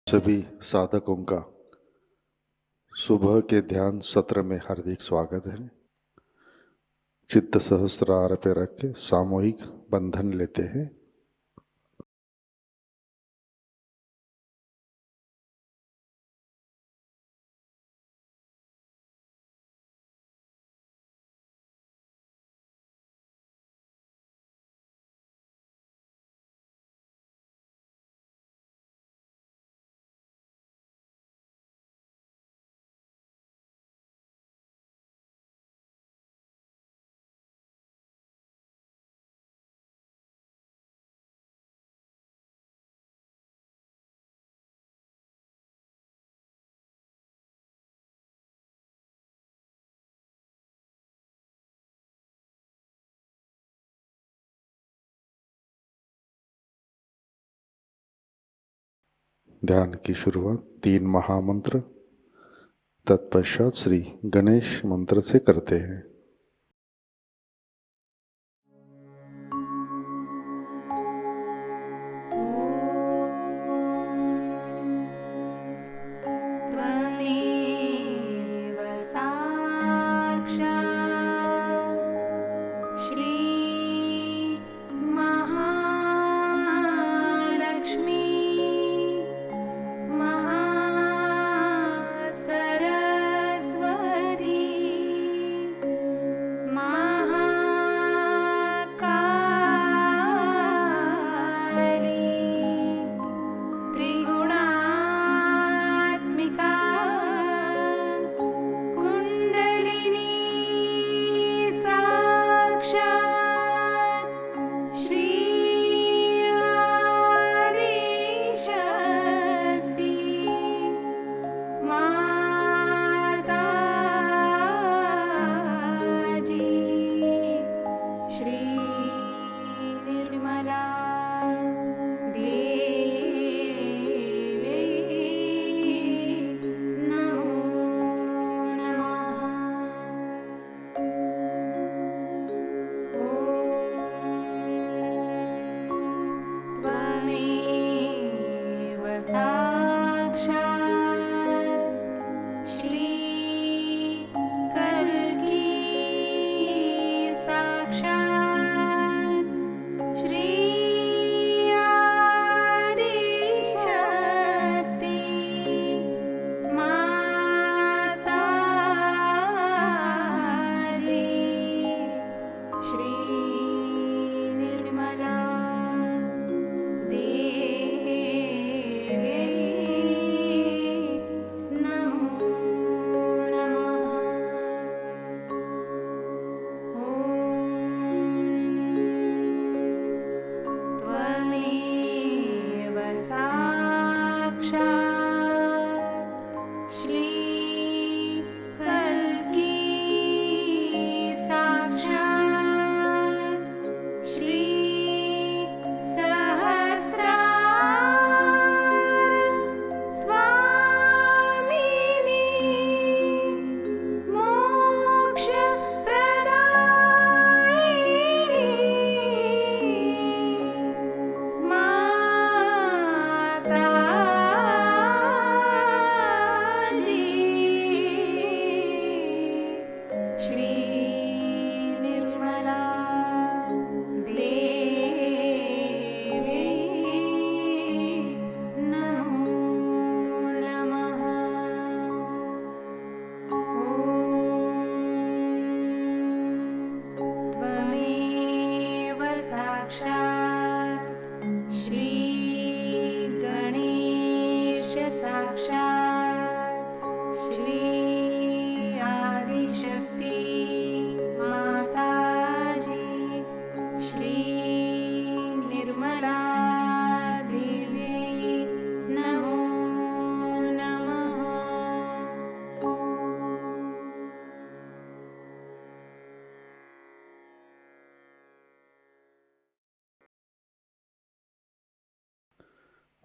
सभी साधकों का सुबह के ध्यान सत्र में हार्दिक स्वागत है। चित्त सहस्रार पे रख के सामूहिक बंधन लेते हैं। ध्यान की शुरुआत 3 महामंत्र तत्पश्चात श्री गणेश मंत्र से करते हैं।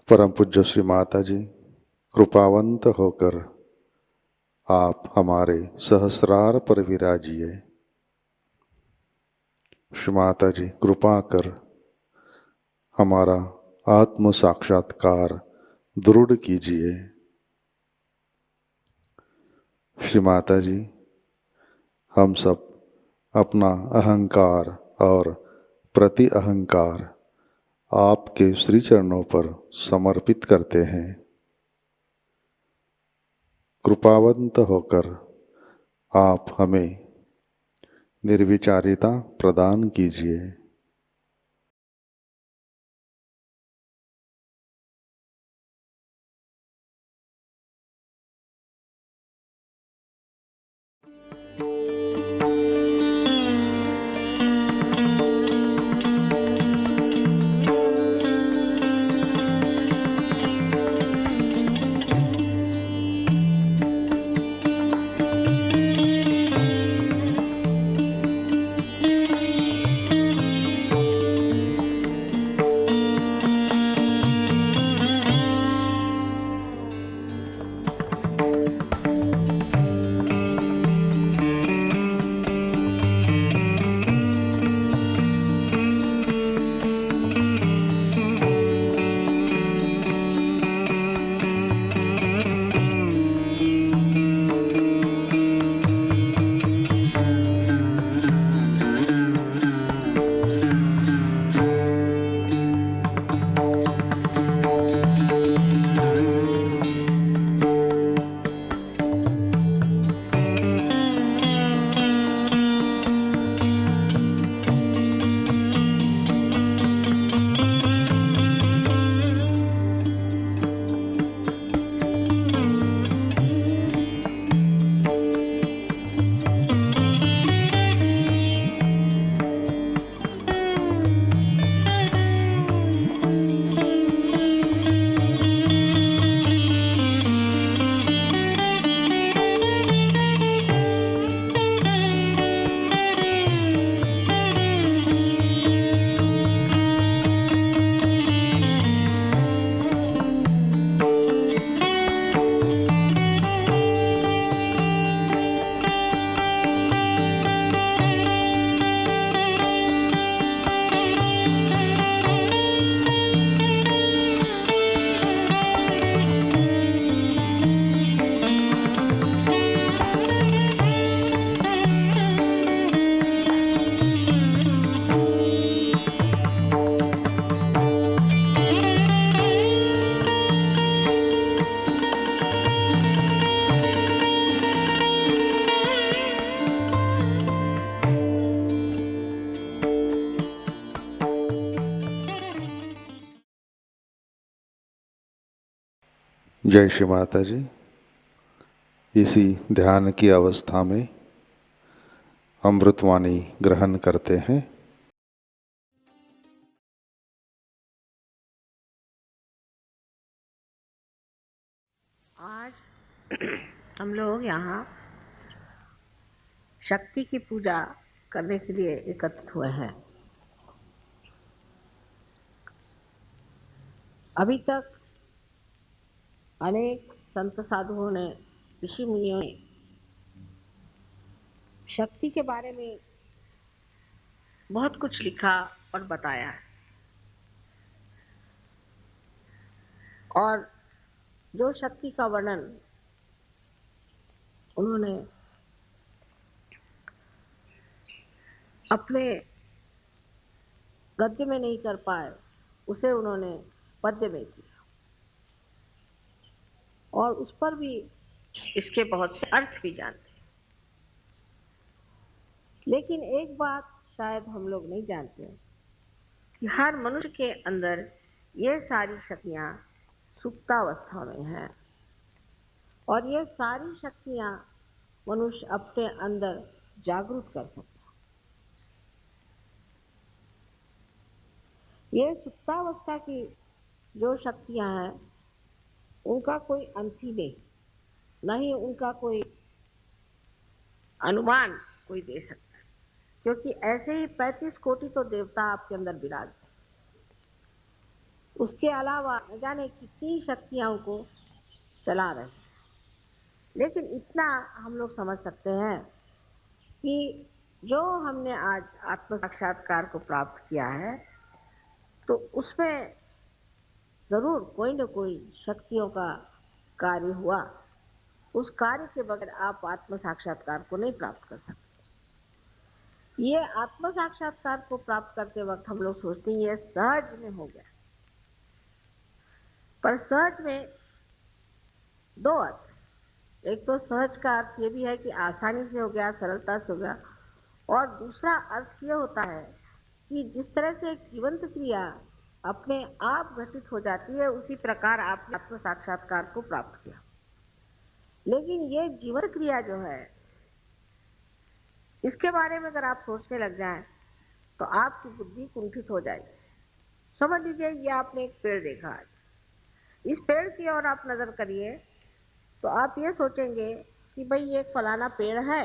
परम पूज्य श्री माता जी कृपावंत होकर आप हमारे सहस्रार पर विराजिए। श्री माता जी कृपा कर हमारा आत्म साक्षात्कार दृढ़ कीजिए। श्री माता जी हम सब अपना अहंकार और प्रति अहंकार आपके श्री चरणों पर समर्पित करते हैं। कृपावंत होकर आप हमें निर्विचारिता प्रदान कीजिए। जय श्री माता जी। इसी ध्यान की अवस्था में अमृतवाणी ग्रहण करते हैं। आज हम लोग यहाँ शक्ति की पूजा करने के लिए एकत्रित हुए हैं। अभी तक अनेक संत साधुओं ने, ऋषि मुनियों ने शक्ति के बारे में बहुत कुछ लिखा और बताया है। और जो शक्ति का वर्णन उन्होंने अपने गद्य में नहीं कर पाए, उसे उन्होंने पद्य में किया और उस पर भी इसके बहुत से अर्थ भी जानते हैं। लेकिन एक बात शायद हम लोग नहीं जानते कि हर मनुष्य के अंदर ये सारी शक्तियाँ सुप्तावस्था में हैं और ये सारी शक्तियाँ मनुष्य अपने अंदर जागृत कर सकता है। ये सुप्तावस्था की जो शक्तियाँ हैं उनका कोई अंत ही नहीं, न ही उनका कोई अनुमान कोई दे सकता है, क्योंकि ऐसे ही 35 कोटि तो देवता आपके अंदर विराजते हैं। उसके अलावा न जाने कितनी शक्तियाँ उनको चला रहे हैं। लेकिन इतना हम लोग समझ सकते हैं कि जो हमने आज आत्म साक्षात्कार को प्राप्त किया है, तो उसमें जरूर कोई न कोई शक्तियों का कार्य हुआ। उस कार्य के बगैर आप आत्म साक्षात्कार को नहीं प्राप्त कर सकते। ये आत्म साक्षात्कार को प्राप्त करते वक्त हम लोग सोचते हैं ये सहज में हो गया, पर सहज में दो अर्थ। एक तो सहज का अर्थ ये भी है कि आसानी से हो गया, सरलता से हो गया, और दूसरा अर्थ ये होता है कि जिस तरह से एक जीवंत क्रिया अपने आप घटित हो जाती है, उसी प्रकार आपने आत्म साक्षात्कार को प्राप्त किया। लेकिन ये जीवंत क्रिया जो है, इसके बारे में अगर आप सोचने लग जाएं तो आपकी बुद्धि कुंठित हो जाएगी। समझ लीजिए ये आपने एक पेड़ देखा आज, इस पेड़ की ओर आप नजर करिए तो आप ये सोचेंगे कि भाई ये फलाना पेड़ है,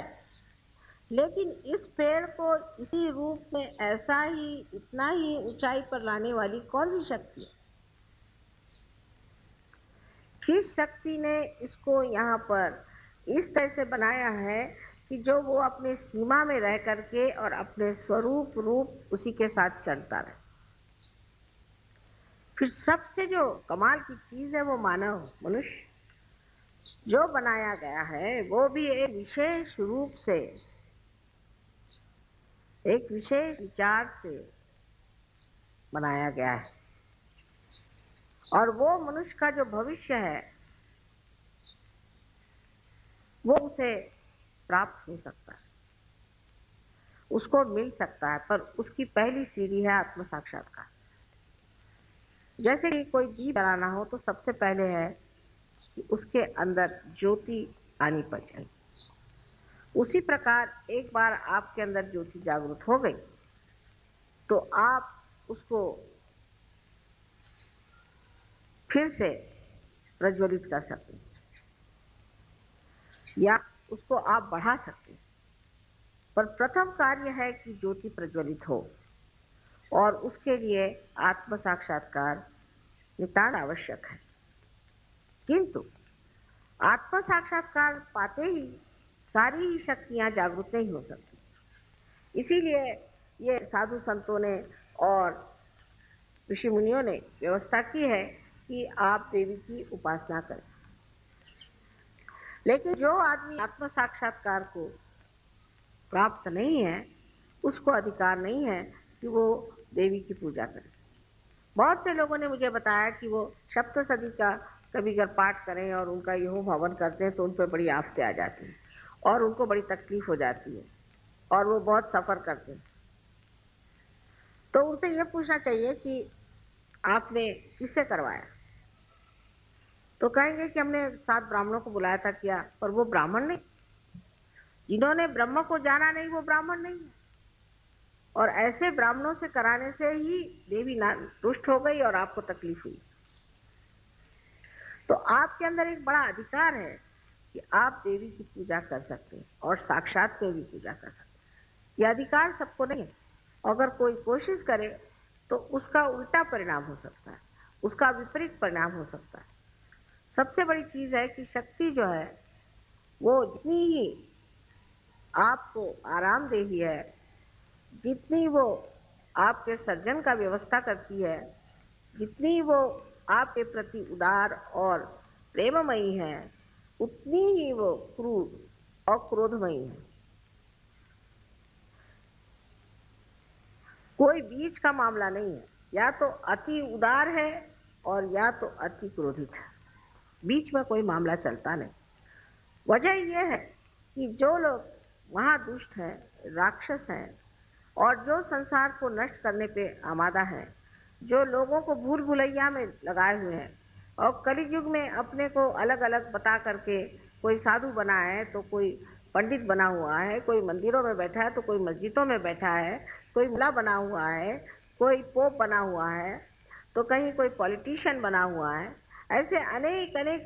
लेकिन इस पेड़ को इसी रूप में ऐसा ही इतना ही ऊंचाई पर लाने वाली कौन सी शक्ति है? किस शक्ति ने इसको यहाँ पर इस तरह से बनाया है कि जो वो अपने सीमा में रह करके और अपने स्वरूप रूप उसी के साथ चलता रहे। फिर सबसे जो कमाल की चीज है वो मानव मनुष्य जो बनाया गया है, वो भी एक विशेष रूप से, एक विशेष विचार से बनाया गया है। और वो मनुष्य का जो भविष्य है वो उसे प्राप्त हो सकता है, उसको मिल सकता है, पर उसकी पहली सीढ़ी है आत्म साक्षात्कार। जैसे कि कोई दीप जलाना हो तो सबसे पहले है कि उसके अंदर ज्योति आनी पड़ेगी। उसी प्रकार एक बार आपके अंदर ज्योति जागृत हो गई तो आप उसको फिर से प्रज्वलित कर सकते हैं या उसको आप बढ़ा सकते हैं। पर प्रथम कार्य है कि ज्योति प्रज्वलित हो, और उसके लिए आत्म साक्षात्कार नितांत आवश्यक है। किंतु आत्म साक्षात्कार पाते ही सारी ही शक्तियां जागृत नहीं हो सकती। इसीलिए ये साधु संतों ने और ऋषि मुनियों ने व्यवस्था की है कि आप देवी की उपासना करें। लेकिन जो आदमी आत्म साक्षात्कार को प्राप्त नहीं है, उसको अधिकार नहीं है कि वो देवी की पूजा करे। बहुत से लोगों ने मुझे बताया कि वो सप्तशती का कभी अगर पाठ करें और उनका यहोव हवन करते हैं तो उन पर बड़ी आफतें आ जाती हैं और उनको बड़ी तकलीफ हो जाती है और वो बहुत सफर करते हैं। तो उनसे ये पूछना चाहिए कि आपने किससे करवाया? तो कहेंगे कि हमने 7 ब्राह्मणों को बुलाया था किया, पर वो ब्राह्मण नहीं। जिन्होंने ब्रह्म को जाना नहीं वो ब्राह्मण नहीं है। और ऐसे ब्राह्मणों से कराने से ही देवी रुष्ट हो गई और आपको तकलीफ हुई। तो आपके अंदर एक बड़ा अधिकार है कि आप देवी की पूजा कर सकते हैं और साक्षात देवी पूजा कर सकते हैं। यह अधिकार सबको नहीं है। अगर कोई कोशिश करे तो उसका उल्टा परिणाम हो सकता है, उसका विपरीत परिणाम हो सकता है। सबसे बड़ी चीज है कि शक्ति जो है वो जितनी ही आपको आरामदेही है, जितनी वो आपके सर्जन का व्यवस्था करती है, जितनी वो आपके प्रति उदार और प्रेममयी है, उतनी ही वो क्रूर और क्रोधमयी है। कोई बीच का मामला नहीं है, या तो अति उदार है और या तो अति क्रोधित है। बीच में कोई मामला चलता नहीं। वजह यह है कि जो लोग वहां दुष्ट हैं, राक्षस हैं, और जो संसार को नष्ट करने पे आमादा है, जो लोगों को भूल भुलैया में लगाए हुए हैं और कलयुग में अपने को अलग अलग बता करके कोई साधु बना है तो कोई पंडित बना हुआ है, कोई मंदिरों में बैठा है तो कोई मस्जिदों में बैठा है, कोई मुल्ला बना हुआ है, कोई पोप बना हुआ है, तो कहीं कोई पॉलिटिशियन बना हुआ है। ऐसे अनेक अनेक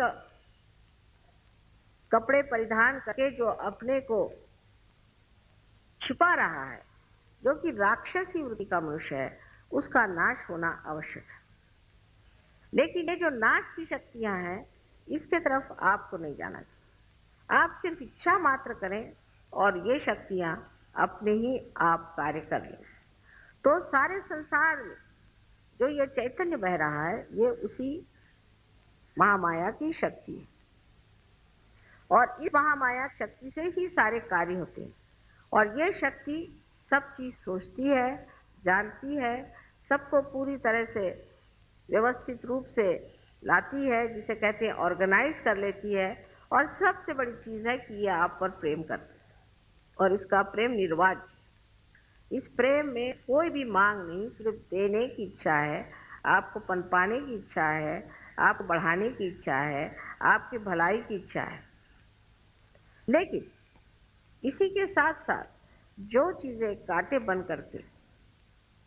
कपड़े परिधान करके जो अपने को छिपा रहा है, जो कि राक्षसी वृत्ति का मनुष्य है, उसका नाश होना आवश्यक है। लेकिन ये जो नाश की शक्तियां हैं, इसके तरफ आपको नहीं जाना चाहिए। आप सिर्फ इच्छा मात्र करें और ये शक्तियां अपने ही आप कार्य कर लें। तो सारे संसार में जो ये चैतन्य बह रहा है, ये उसी महामाया की शक्ति है और इस महामाया शक्ति से ही सारे कार्य होते हैं। और ये शक्ति सब चीज सोचती है, जानती है, सबको पूरी तरह से व्यवस्थित रूप से लाती है, जिसे कहते हैं ऑर्गेनाइज कर लेती है। और सबसे बड़ी चीज है कि ये आप पर प्रेम करती है और इसका प्रेम निर्वाज्य। इस प्रेम में कोई भी मांग नहीं, सिर्फ देने की इच्छा है, आपको पनपाने की इच्छा है, आपको बढ़ाने की इच्छा है, आपकी भलाई की इच्छा है। लेकिन इसी के साथ साथ जो चीजें कांटे बन करके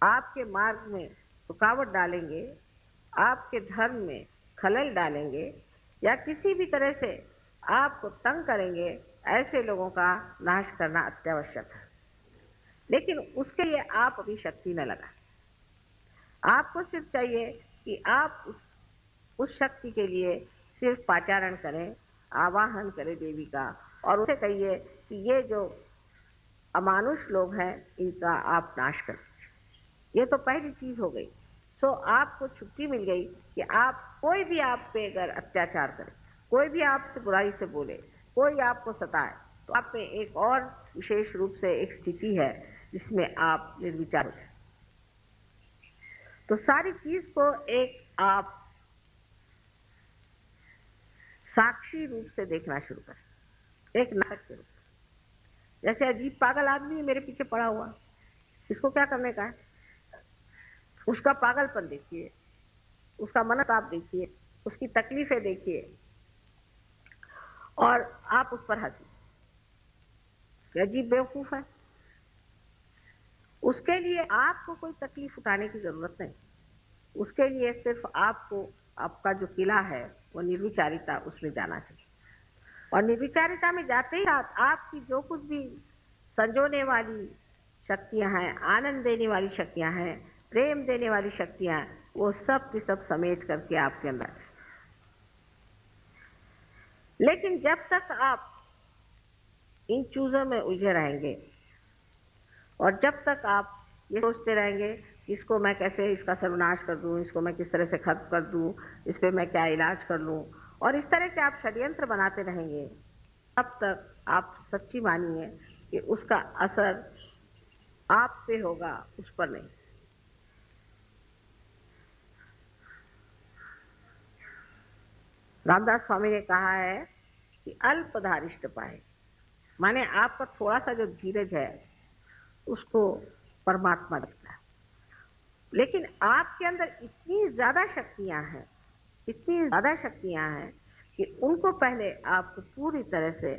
आपके मार्ग में रुकावट डालेंगे, आपके धर्म में खलल डालेंगे या किसी भी तरह से आपको तंग करेंगे, ऐसे लोगों का नाश करना अत्यावश्यक है। लेकिन उसके लिए आप अपनी शक्ति न लगाएं। आपको सिर्फ चाहिए कि आप उस शक्ति के लिए सिर्फ पाचारण करें, आवाहन करें देवी का, और उसे कहिए कि ये जो अमानुष लोग हैं, इनका आप नाश कर दीजिए। ये तो पहली चीज हो गई। तो आपको छुट्टी मिल गई कि आप कोई भी आप पे अगर अत्याचार करे, कोई भी आपसे बुराई से बोले, कोई आपको सताए, तो आप पे एक और विशेष रूप से एक स्थिति है जिसमें आप निर्विचार हो जाए। तो सारी चीज को एक आप साक्षी रूप से देखना शुरू करें, एक नाटक के रूप में। जैसे अजीब पागल आदमी मेरे पीछे पड़ा हुआ, इसको क्या करने का है? उसका पागलपन देखिए, उसका मनस्ताप देखिए, उसकी तकलीफें देखिए और आप उस पर हंसिए। अजीब बेवकूफ है। उसके लिए आपको कोई तकलीफ उठाने की जरूरत नहीं। उसके लिए सिर्फ आपको आपका जो किला है वो निर्विचारिता, उसमें जाना चाहिए। और निर्विचारिता में जाते ही साथ आपकी जो कुछ भी संजोने वाली शक्तियां हैं, आनंद देने वाली शक्तियां हैं, प्रेम देने वाली शक्तियां हैं, वो सब की सब समेट करके आपके अंदर। लेकिन जब तक आप इन चीजों में उलझे रहेंगे और जब तक आप ये सोचते रहेंगे कि इसको मैं कैसे इसका सर्वनाश कर दूं, इसको मैं किस तरह से खत्म कर दूं, इस पे मैं क्या इलाज कर लूं, और इस तरह के आप षड्यंत्र बनाते रहेंगे, तब तक आप सच्ची मानिए कि उसका असर आप पे होगा, उस पर नहीं। रामदास स्वामी ने कहा है कि अल्पधारिष्ट पाए, माने आपका थोड़ा सा जो धीरज है उसको परमात्मा रखता है। लेकिन आपके अंदर इतनी ज्यादा शक्तियां हैं, इतनी ज्यादा शक्तियां हैं कि उनको पहले आपको पूरी तरह से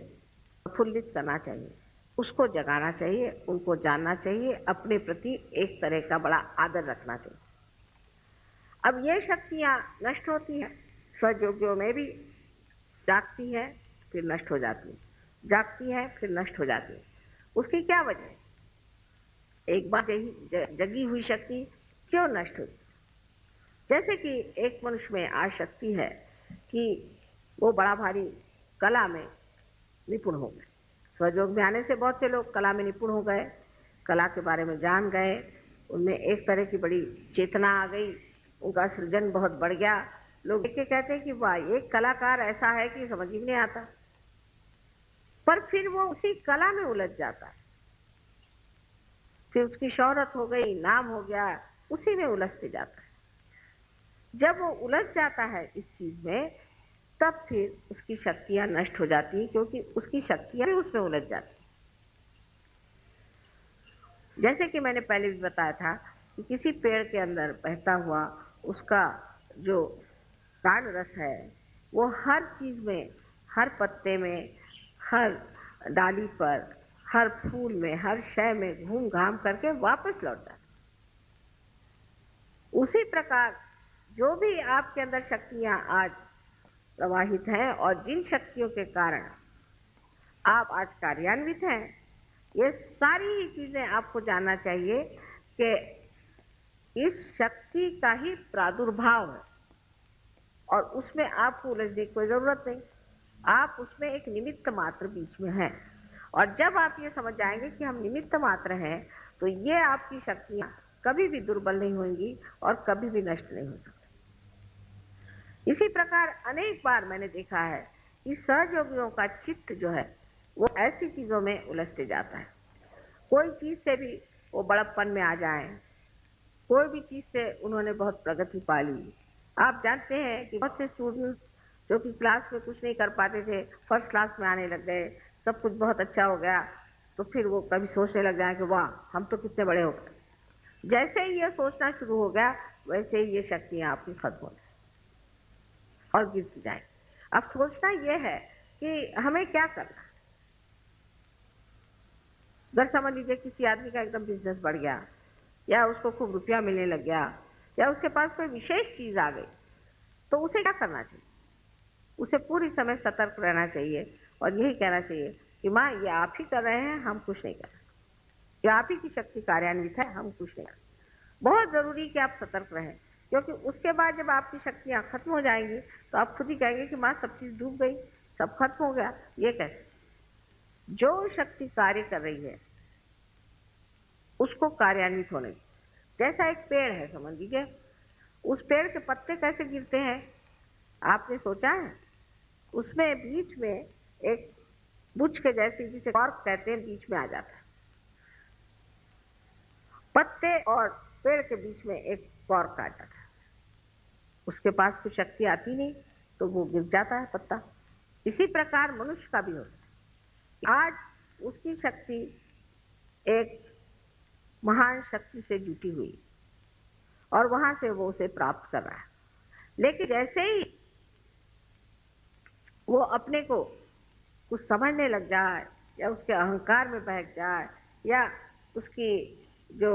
प्रफुल्लित करना चाहिए, उसको जगाना चाहिए, उनको जानना चाहिए, अपने प्रति एक तरह का बड़ा आदर रखना चाहिए। अब ये शक्तियां नष्ट होती हैं, स्वयोगियों में भी जागती है फिर नष्ट हो जाती है, जागती है फिर नष्ट हो जाती है। उसकी क्या वजह है? एक बार जगी हुई शक्ति क्यों नष्ट होती? जैसे कि एक मनुष्य में आसक्ति है कि वो बड़ा भारी कला में निपुण हो गए। स्वयोग में आने से बहुत से लोग कला में निपुण हो गए, कला के बारे में जान गए, उनमें एक तरह की बड़ी चेतना आ गई, उनका सृजन बहुत बढ़ गया। लोग देख के कहते हैं कि वाह, एक कलाकार ऐसा है कि समझ ही नहीं आता। पर फिर वो उसी कला में उलझ जाता है, फिर उसकी शोहरत हो गई, नाम हो गया, उसी में उलझते जाता है। जब वो उलझ जाता है इस चीज में, तब फिर उसकी शक्तियां नष्ट हो जाती हैं, क्योंकि उसकी शक्तियां भी उसमें उलझ जाती। जैसे कि मैंने पहले भी बताया था कि किसी पेड़ के अंदर बहता हुआ उसका जो प्राण रस है, वो हर चीज में, हर पत्ते में, हर डाली पर, हर फूल में, हर शय में घूम घाम करके वापस लौटता है। उसी प्रकार जो भी आपके अंदर शक्तियां आज प्रवाहित हैं और जिन शक्तियों के कारण आप आज कार्यान्वित हैं, ये सारी ही चीजें आपको जानना चाहिए कि इस शक्ति का ही प्रादुर्भाव है और उसमें आपको उलझने की कोई जरूरत नहीं। आप उसमें एक निमित्त मात्र बीच में हैं। और जब आप ये समझ जाएंगे कि हम निमित्त मात्र हैं, तो ये आपकी शक्तियां कभी भी दुर्बल नहीं होंगी और कभी भी नष्ट नहीं हो सकती। इसी प्रकार अनेक बार मैंने देखा है कि सहयोगियों का चित्त जो है वो ऐसी चीजों में उलझते जाता है। कोई चीज से भी वो बड़प्पन में आ जाए, कोई भी चीज से उन्होंने बहुत प्रगति पा ली। आप जानते हैं कि बहुत से स्टूडेंट्स जो कि क्लास में कुछ नहीं कर पाते थे, फर्स्ट क्लास में आने लग गए, सब कुछ बहुत अच्छा हो गया, तो फिर वो कभी सोचने लग जाए कि वाह हम तो कितने बड़े हो गए। जैसे ही ये सोचना शुरू हो गया, वैसे ही ये शक्तियां आपकी खत्म हो जाए और गिरती जाए। अब सोचना ये है कि हमें क्या करना। अगर समझ लीजिए किसी आदमी का एकदम बिजनेस बढ़ गया, या उसको खूब रुपया मिलने लग गया, या उसके पास कोई विशेष चीज आ गई, तो उसे क्या करना चाहिए? उसे पूरी समय सतर्क रहना चाहिए और यही कहना चाहिए कि माँ ये आप ही कर रहे हैं, हम कुछ नहीं कर रहे, ये आप ही की शक्ति कार्यान्वित है, हम कुछ नहीं कर रहे। बहुत जरूरी कि आप सतर्क रहें, क्योंकि उसके बाद जब आपकी शक्तियां खत्म हो जाएंगी तो आप खुद ही कहेंगे कि माँ सब चीज डूब गई, सब खत्म हो गया। ये कैसे? जो शक्ति कार्य कर रही है उसको कार्यान्वित होने दीजिए। जैसा एक पेड़ है, समझ लीजिए, उस पेड़ के पत्ते कैसे गिरते हैं आपने सोचा है? उसमें बीच में एक बुच के जैसी, जिसे कॉर्क कहते हैं, बीच में आ जाता है। पत्ते और पेड़ के बीच में एक कॉर्क आ जाता है, उसके पास कुछ शक्ति आती नहीं तो वो गिर जाता है पत्ता। इसी प्रकार मनुष्य का भी होता है। आज उसकी शक्ति एक महान शक्ति से जुटी हुई और वहां से वो उसे प्राप्त कर रहा है, लेकिन जैसे ही वो अपने को कुछ समझने लग जाए, या उसके अहंकार में बहक जाए, या उसकी जो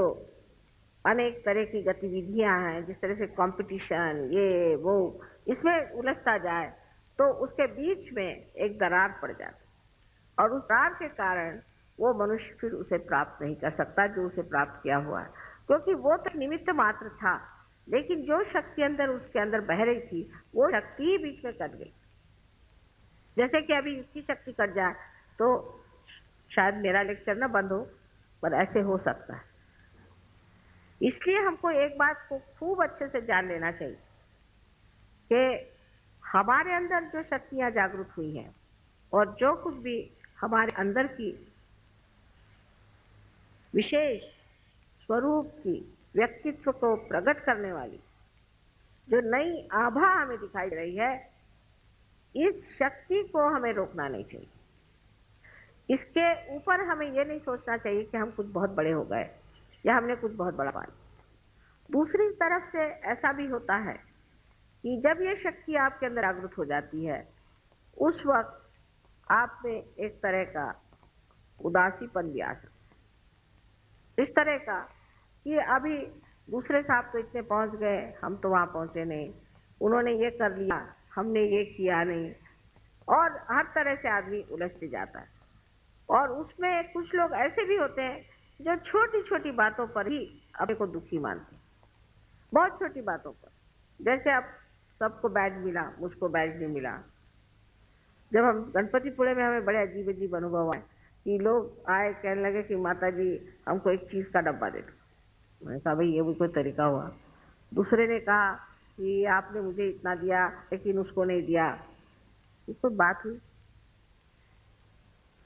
अनेक तरह की गतिविधियां हैं, जिस तरह से कंपटीशन, ये वो, इसमें उलझता जाए, तो उसके बीच में एक दरार पड़ जाती, और उस दरार के कारण वो मनुष्य फिर उसे प्राप्त नहीं कर सकता जो उसे प्राप्त किया हुआ है, क्योंकि वो तो निमित्त मात्र था, लेकिन जो शक्ति अंदर उसके अंदर बह रही थी वो शक्ति ही बीच में कट गई। जैसे कि अभी इसकी शक्ति कट जाए तो शायद मेरा लेक्चर ना बंद हो, पर ऐसे हो सकता है। इसलिए हमको एक बात को खूब अच्छे से जान लेना चाहिए कि हमारे अंदर जो शक्तियां जागृत हुई हैं और जो कुछ भी हमारे अंदर की विशेष स्वरूप की व्यक्तित्व को प्रकट करने वाली जो नई आभा हमें दिखाई दे रही है, इस शक्ति को हमें रोकना नहीं चाहिए। इसके ऊपर हमें यह नहीं सोचना चाहिए कि हम कुछ बहुत बड़े हो गए या हमने कुछ बहुत बड़ा पा लिया। दूसरी तरफ से ऐसा भी होता है कि जब ये शक्ति आपके अंदर जागृत हो जाती है, उस वक्त आप में एक तरह का उदासीपन भी आ सकता है, इस तरह का कि अभी दूसरे साहब तो इतने पहुंच गए, हम तो वहां पहुंचे नहीं, उन्होंने ये कर लिया, हमने ये किया नहीं, और हर तरह से आदमी उलझते जाता है। और उसमें कुछ लोग ऐसे भी होते हैं जो छोटी छोटी बातों पर ही अपने को दुखी मानते हैं, बहुत छोटी बातों पर। जैसे अब सबको बैज मिला, मुझको बैज नहीं मिला। जब हम गणपतिपुरे में, हमें बड़े अजीब अजीब अनुभव आए कि लोग आए कहने लगे कि माता जी हमको एक चीज का डब्बा दे दो। मैंने कहा भाई ये भी कोई तरीका हुआ? दूसरे ने कहा कि आपने मुझे इतना दिया लेकिन उसको नहीं दिया। ये कोई बात हुई?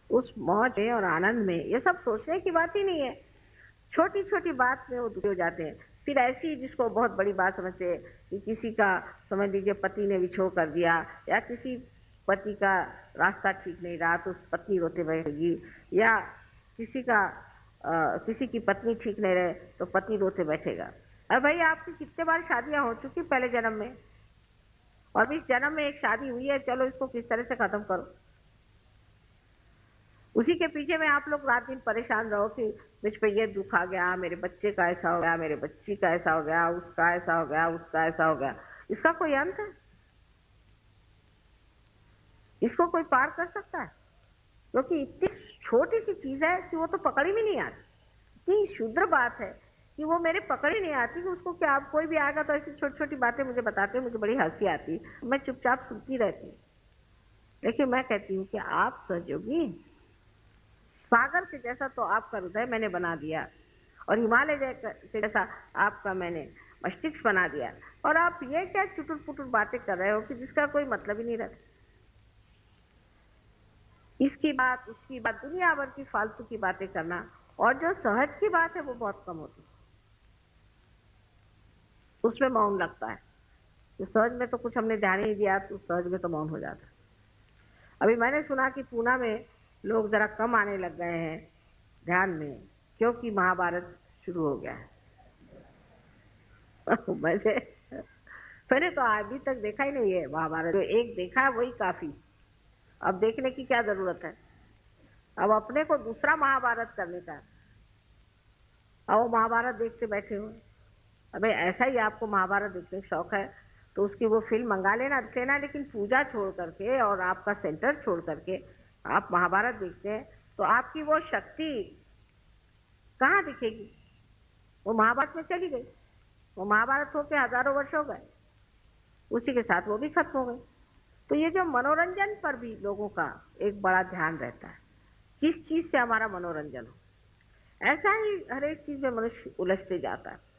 उस मौज में और आनंद में ये सब सोचने की बात ही नहीं है। छोटी छोटी बात में वो दुखी हो जाते हैं। फिर ऐसी जिसको बहुत बड़ी बात समझते हैं कि किसी का, समझ लीजिए, पति ने विछोह कर दिया, या किसी पति का रास्ता ठीक नहीं रहा तो पत्नी रोते बैठेगी, या किसी की पत्नी ठीक नहीं रहे तो पति रोते बैठेगा। अरे भाई आपकी कितने बार शादियां हो चुकी पहले जन्म में, और इस जन्म में एक शादी हुई है, चलो इसको किस तरह से खत्म करो। उसी के पीछे में आप लोग रात दिन परेशान रहो कि मुझ पे ये दुख आ गया, मेरे बच्चे का ऐसा हो गया, मेरे बच्ची का ऐसा हो गया, उसका ऐसा हो गया, उसका ऐसा हो गया। इसका कोई अंत है? इसको कोई पार कर सकता है? क्योंकि इतनी छोटी सी चीज है कि वो तो पकड़ ही में नहीं आती। इतनी शुद्र बात है कि वो मेरे पकड़ ही नहीं आती कि उसको क्या। आप कोई भी आएगा तो ऐसी छोटी छोटी बातें मुझे बताते, मुझे बड़ी हंसी आती, मैं चुपचाप सुनती रहती। लेकिन मैं कहती हूँ कि आप सहयोगी, सागर के जैसा तो आपका हृदय मैंने बना दिया और हिमालय के जैसा आपका मैंने मस्तिष्क बना दिया, और आप ये क्या चुटुर पुटुर बातें कर रहे हो कि जिसका कोई मतलब ही नहीं रहता। इसकी बात उसकी बात, दुनिया भर की फालतू की बातें करना, और जो सहज की बात है वो बहुत कम होती, उसमें मौन लगता है। तो सहज में तो कुछ हमने ध्यान ही नहीं दिया, तो सहज में तो मौन हो जाता है। अभी मैंने सुना कि पूना में लोग जरा कम आने लग गए हैं ध्यान में, क्योंकि महाभारत शुरू हो गया है। मैंने तो अभी तक देखा ही नहीं है महाभारत, जो एक देखा है वही काफी, अब देखने की क्या जरूरत है। अब अपने को दूसरा महाभारत करने का, अब वो महाभारत देखते बैठे हो। अबे ऐसा ही आपको महाभारत देखने का शौक है तो उसकी वो फिल्म मंगा लेना, देख लेना, लेकिन पूजा छोड़ करके और आपका सेंटर छोड़ करके आप महाभारत देखते हैं तो आपकी वो शक्ति कहाँ दिखेगी? वो महाभारत में चली गई। वो महाभारत होके हजारों वर्ष हो गए, उसी के साथ वो भी खत्म हो गई। तो ये जो मनोरंजन पर भी लोगों का एक बड़ा ध्यान रहता है, किस चीज से हमारा मनोरंजन हो, ऐसा ही हर एक चीज में मनुष्य उलझते जाता है।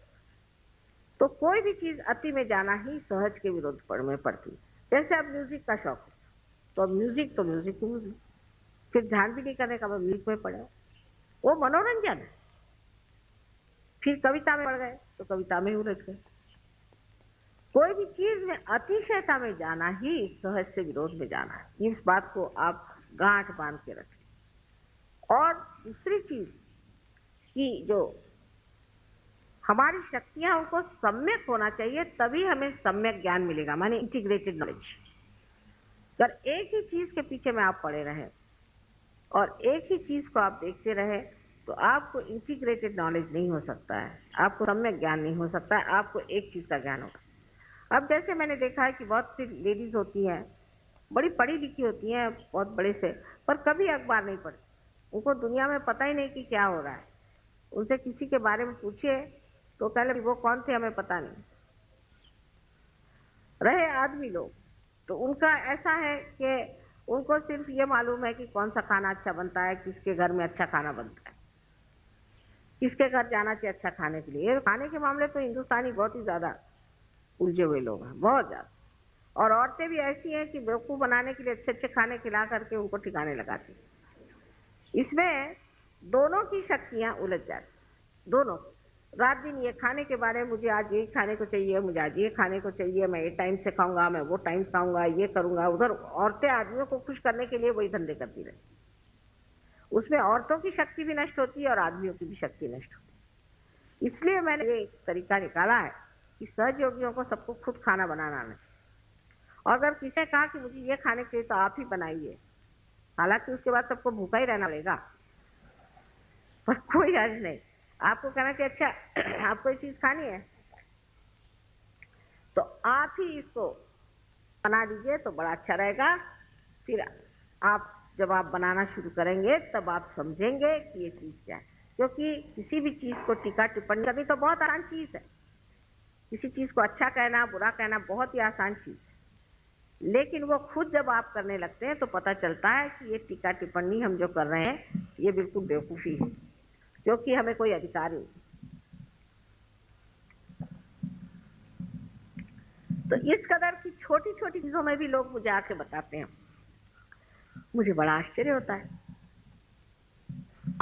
तो कोई भी चीज अति में जाना ही सहज के विरोध में पड़ती। जैसे अब म्यूजिक का शौक है तो अब म्यूजिक तो म्यूजिक ही म्यूजिक, फिर ध्यान भी नहीं करने का, म्यूजिक में पड़े, वो मनोरंजन है। फिर कविता में पड़ गए तो कविता में उलझ गए। कोई भी चीज में अतिशयता में जाना ही सहज से विरोध में जाना है। इस बात को आप गांठ बांध के रखें। और दूसरी चीज कि जो हमारी शक्तियां उनको सम्यक होना चाहिए, तभी हमें सम्यक ज्ञान मिलेगा, माने इंटीग्रेटेड नॉलेज। अगर एक ही चीज के पीछे में आप पड़े रहे और एक ही चीज को आप देखते रहे तो आपको इंटीग्रेटेड नॉलेज नहीं हो सकता है, आपको सम्यक ज्ञान नहीं हो सकता है, आपको एक चीज का ज्ञान होगा। अब जैसे मैंने देखा है कि बहुत सी लेडीज होती हैं, बड़ी पढ़ी लिखी होती हैं, बहुत बड़े से, पर कभी अखबार नहीं पढ़ती, उनको दुनिया में पता ही नहीं कि क्या हो रहा है। उनसे किसी के बारे में पूछिए तो पहले वो कौन थे हमें पता नहीं। रहे आदमी लोग तो उनका ऐसा है कि उनको सिर्फ ये मालूम है कि कौन सा खाना अच्छा बनता है, किसके घर में अच्छा खाना बनता है, किसके घर जाना चाहिए अच्छा खाने के लिए। खाने के मामले तो हिंदुस्तानी बहुत ही ज्यादा उलझे हुए लोग हैं, बहुत ज्यादा। और औरतें भी ऐसी हैं कि बेवकूफ बनाने के लिए अच्छे अच्छे खाने खिला करके उनको ठिकाने लगाती। इसमें दोनों की शक्तियां उलझ जाती, दोनों। रात दिन ये खाने के बारे में, मुझे आज ये खाने को चाहिए, मुझे आज ये खाने को चाहिए, मैं ये टाइम से खाऊंगा, मैं वो टाइम खाऊंगा, ये करूंगा। उधर औरतें आदमियों को खुश करने के लिए वही धंधे करती रहती, उसमें औरतों की शक्ति भी नष्ट होती है और आदमियों की भी शक्ति नष्ट होती है। इसलिए मैंने ये एक तरीका निकाला है कि सहयोगियों को सबको खुद खाना बनाना आना चाहिए। और अगर किसी ने कहा कि मुझे ये खाने के लिए तो आप ही बनाइए, हालांकि उसके बाद सबको भूखा ही रहना पड़ेगा, पर कोई हर्ज नहीं। आपको कहना कि अच्छा आपको ये चीज खानी है तो आप ही इसको बना दीजिए तो बड़ा अच्छा रहेगा। फिर आप जब आप बनाना शुरू करेंगे तब आप समझेंगे कि ये चीज क्या है। क्योंकि किसी भी चीज को टीका टिप्पणी करनी तो बहुत आसान चीज है, किसी चीज को अच्छा कहना बुरा कहना बहुत ही आसान चीज है, लेकिन वो खुद जब आप करने लगते हैं तो पता चलता है कि ये टीका टिप्पणी हम जो कर रहे हैं ये बिल्कुल बेवकूफी है, क्योंकि हमें कोई अधिकार नहीं। तो इस कदर की छोटी छोटी चीजों में भी लोग मुझे आके बताते हैं, मुझे बड़ा आश्चर्य होता है।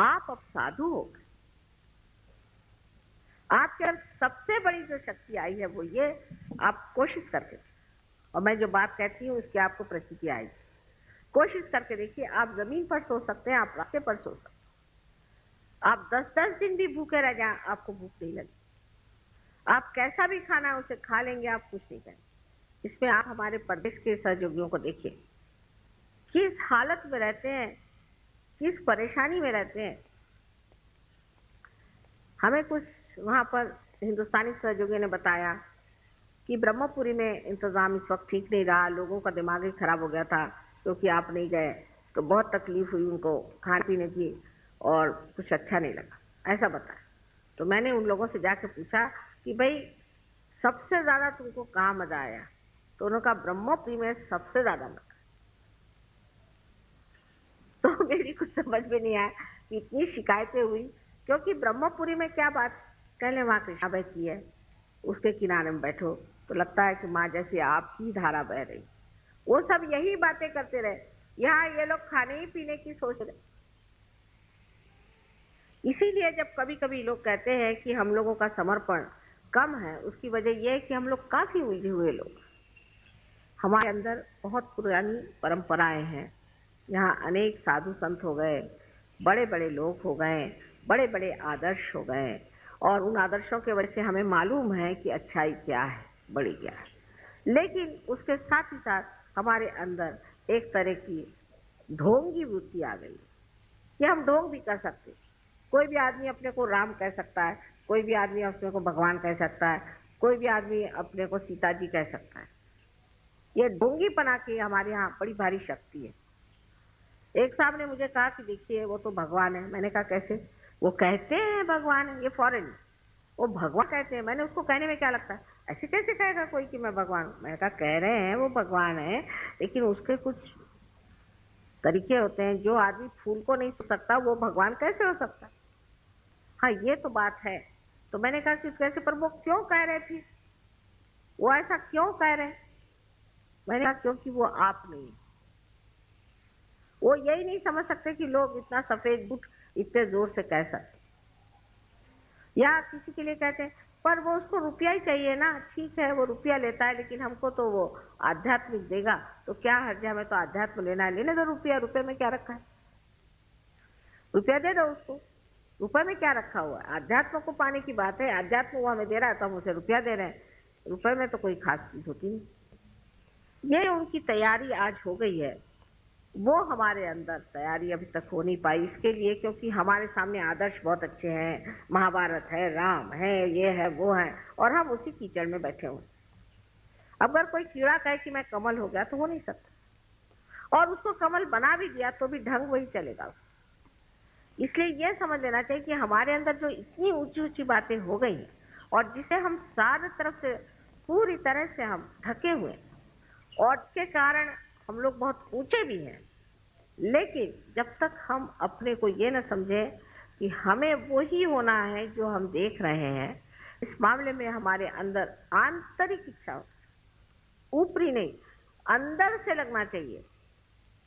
आप अब साधु हो गए, आपके अंदर सबसे बड़ी जो शक्ति आई है वो ये, आप कोशिश करके, और मैं जो बात कहती हूँ उसकी आपको प्रचिति आएगी, कोशिश करके देखिए। आप जमीन पर सो सकते हैं, आप रास्ते पर सो सकते हैं, आप 10-10 दिन भी भूखे रह जाएं आपको भूख नहीं लगी, आप कैसा भी खाना है उसे खा लेंगे, आप कुछ नहीं करेंगे। इसमें आप हमारे प्रदेश के सहयोगियों को देखिए, किस हालत में रहते हैं, किस परेशानी में रहते हैं। हमें कुछ वहां पर हिंदुस्तानी सहयोगियों ने बताया कि ब्रह्मपुरी में इंतजाम इस वक्त ठीक नहीं रहा, लोगों का दिमाग ही खराब हो गया था क्योंकि आप नहीं गए, तो बहुत तकलीफ हुई उनको खाने पीने की और कुछ अच्छा नहीं लगा, ऐसा बताया। तो मैंने उन लोगों से जाके पूछा कि भाई सबसे ज्यादा तुमको कहाँ मजा आया? तो उन्होंने कहा ब्रह्मपुरी में सबसे ज्यादा मजा। मेरी कुछ समझ में नहीं आया कि इतनी शिकायतें हुई, क्योंकि ब्रह्मपुरी में क्या बात, पहले वहां कृष्णा बहती है, उसके किनारे में बैठो तो लगता है कि माँ जैसे आपकी धारा बह रही। वो सब यही बातें करते रहे, यहाँ ये लोग खाने ही पीने की सोच रहे। इसीलिए जब कभी कभी लोग कहते हैं कि हम लोगों का समर्पण कम है, उसकी वजह यह है कि हम लोग काफी उलझे हुए लोग, हमारे अंदर बहुत पुरानी परंपराएं हैं। यहाँ अनेक साधु संत हो गए, बड़े बड़े लोग हो गए, बड़े बड़े आदर्श हो गए, और उन आदर्शों के वजह से हमें मालूम है कि अच्छाई क्या है, बड़ी क्या है। लेकिन उसके साथ ही साथ हमारे अंदर एक तरह की ढोंगी वृत्ति आ गई कि हम ढोंग भी कर सकते। कोई भी आदमी अपने को राम कह सकता है, कोई भी आदमी अपने को भगवान कह सकता है, कोई भी आदमी अपने को सीता जी कह सकता है। ये ढोंगीपना की हमारे यहाँ बड़ी भारी शक्ति है। एक साहब ने मुझे कहा कि देखिए वो तो भगवान है। मैंने कहा कैसे? वो कहते हैं भगवान है, ये फॉरेन, वो भगवान कहते हैं। मैंने उसको कहने में क्या लगता है, ऐसे कैसे कहेगा कोई कि मैं भगवान हूं? मैंने कहा कह रहे हैं वो भगवान है, लेकिन उसके कुछ तरीके होते हैं। जो आदमी फूल को नहीं छू सकता वो भगवान कैसे हो सकता? हाँ ये तो बात है। तो मैंने कहा कि कैसे, पर वो क्यों कह रहे थे, वो ऐसा क्यों कह रहे? मैंने कहा क्योंकि वो आप नहीं, वो यही नहीं समझ सकते कि लोग इतना सफेद झूठ इतने जोर से कह सकते। या किसी के लिए कहते हैं पर वो उसको रुपया ही चाहिए ना, ठीक है वो रुपया लेता है, लेकिन हमको तो वो आध्यात्मिक देगा, तो क्या हर्ज है, हमें तो आध्यात्म लेना है, लेने दो रुपया, रुपये में क्या रखा है, रुपया दे दो उसको, रुपये में क्या रखा हुआ है? अध्यात्म को पाने की बात है, अध्यात्म वो हमें दे रहा है तो हम उसे रुपया दे रहे हैं, रुपये में तो कोई खास चीज होती नहीं। ये उनकी तैयारी आज हो गई है, वो हमारे अंदर तैयारी अभी तक हो नहीं पाई। इसके लिए क्योंकि हमारे सामने आदर्श बहुत अच्छे हैं, महाभारत है, राम है, ये है, वो है, और हम उसी कीचड़ में बैठे हुए। अगर कोई कीड़ा कहे कि मैं कमल हो गया तो हो नहीं सकता, और उसको कमल बना भी दिया तो भी ढंग वही चलेगा। इसलिए यह समझ लेना चाहिए कि हमारे अंदर जो इतनी ऊंची ऊंची बातें हो गई हैं, और जिसे हम सारे तरफ से पूरी तरह से हम ढके हुए, और इसके कारण हम लोग बहुत ऊंचे भी हैं, लेकिन जब तक हम अपने को ये न समझे कि हमें वही होना है जो हम देख रहे हैं, इस मामले में हमारे अंदर आंतरिक इच्छा, ऊपरी नहीं, अंदर से लगना चाहिए।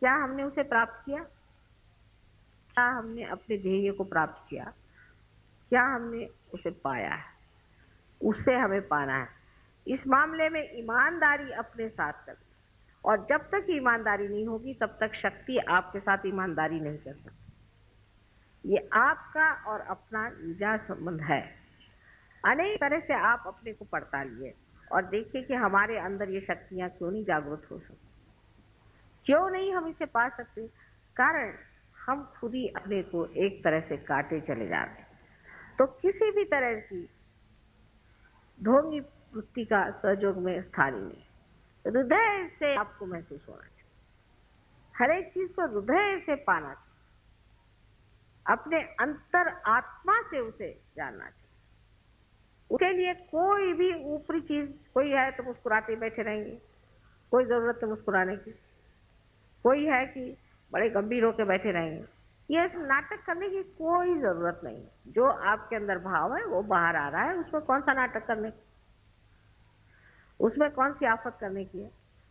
क्या हमने उसे प्राप्त किया? क्या हमने अपने ध्येय को प्राप्त किया? क्या हमने उसे पाया है? उससे हमें पाना है। इस मामले में ईमानदारी अपने साथ कर, और जब तक ईमानदारी नहीं होगी तब तक शक्ति आपके साथ ईमानदारी नहीं कर सकती। ये आपका और अपना निजा संबंध है। अनेक तरह से आप अपने को पड़तालिए और देखिए कि हमारे अंदर ये शक्तियां क्यों नहीं जागृत हो सकती, क्यों नहीं हम इसे पा सकते? कारण हम खुद ही अपने को एक तरह से काटे चले जा रहे हैं। तो किसी भी तरह की ढोंगी वृत्ति का सहयोग में स्थान ही नहीं। हृदय से आपको महसूस होना चाहिए, हर एक चीज को हृदय से पाना चाहिए, अपने अंतर आत्मा से उसे जानना चाहिए। उसके लिए कोई भी ऊपरी चीज, कोई है तो मुस्कुराते बैठे रहेंगे, कोई जरूरत है मुस्कुराने की, कोई है कि बड़े गंभीर होकर बैठे रहेंगे, ये नाटक करने की कोई जरूरत नहीं। जो आपके अंदर भाव है वो बाहर आ रहा है, उसमें कौन सा नाटक करने, उसमें कौन सी आफत करने की है?